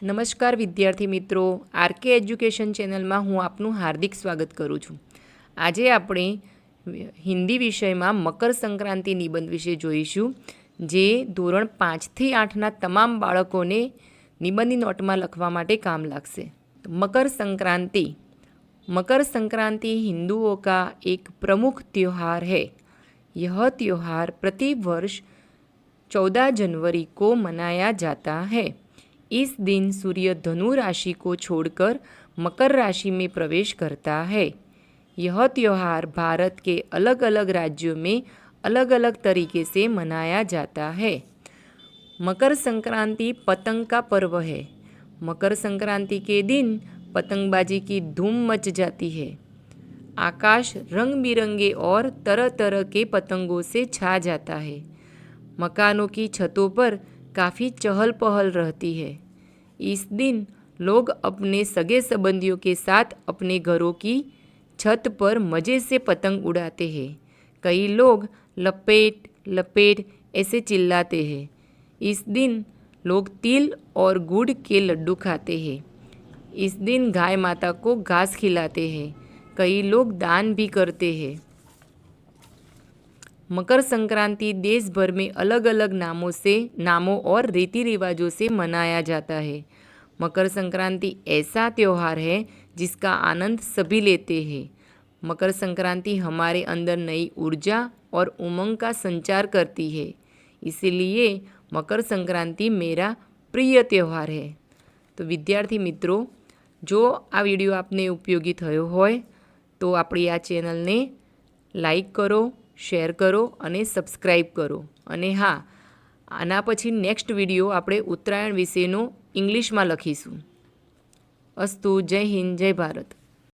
નમસ્કાર વિદ્યાર્થી મિત્રો, આરકે એજ્યુકેશન ચેનલમાં હું આપનું હાર્દિક સ્વાગત કરું છું। આજે આપણે હિન્દી વિષયમાં મકર સંક્રાંતિ નિબંધ વિશે જોઈશું, જે ધોરણ 5 થી 8ના તમામ બાળકોને નિબંધની નોટમાં લખવા માટે કામ લાગશે। मकर संक्रांति हिंदुओं का एक प्रमुख त्योहार है। यह त्योहार प्रति वर्ष 14 जनवरी को मनाया जाता है। इस दिन सूर्य धनु राशि को छोड़कर मकर राशि में प्रवेश करता है। यह त्यौहार भारत के अलग अलग राज्यों में अलग अलग तरीके से मनाया जाता है। मकर संक्रांति पतंग का पर्व है। मकर संक्रांति के दिन पतंगबाजी की धूम मच जाती है। आकाश रंग बिरंगे और तरह तरह के पतंगों से छा जाता है। मकानों की छतों पर काफ़ी चहल पहल रहती है। इस दिन लोग अपने सगे संबंधियों के साथ अपने घरों की छत पर मज़े से पतंग उड़ाते हैं। कई लोग लपेट लपेट ऐसे चिल्लाते हैं। इस दिन लोग तिल और गुड़ के लड्डू खाते हैं। इस दिन गाय माता को घास खिलाते हैं। कई लोग दान भी करते हैं। मकर संक्रांति देश भर में अलग अलग नामों और रीति रिवाजों से मनाया जाता है। मकर संक्रांति ऐसा त्यौहार है जिसका आनंद सभी लेते हैं। मकर संक्रांति हमारे अंदर नई ऊर्जा और उमंग का संचार करती है। इसीलिए मकर संक्रांति मेरा प्रिय त्यौहार है। तो विद्यार्थी मित्रों, जो आ विडियो आपने उपयोगी थयो होय तो आपणी आ चेनलने लाइक करो, शेर करो अने सब्सक्राइब करो। अने हाँ, आना पछी नेक्स्ट विडियो आपणे उत्तरायण विशेनो इंग्लिश में लखीशुं। अस्तु। जय हिंद, जय भारत।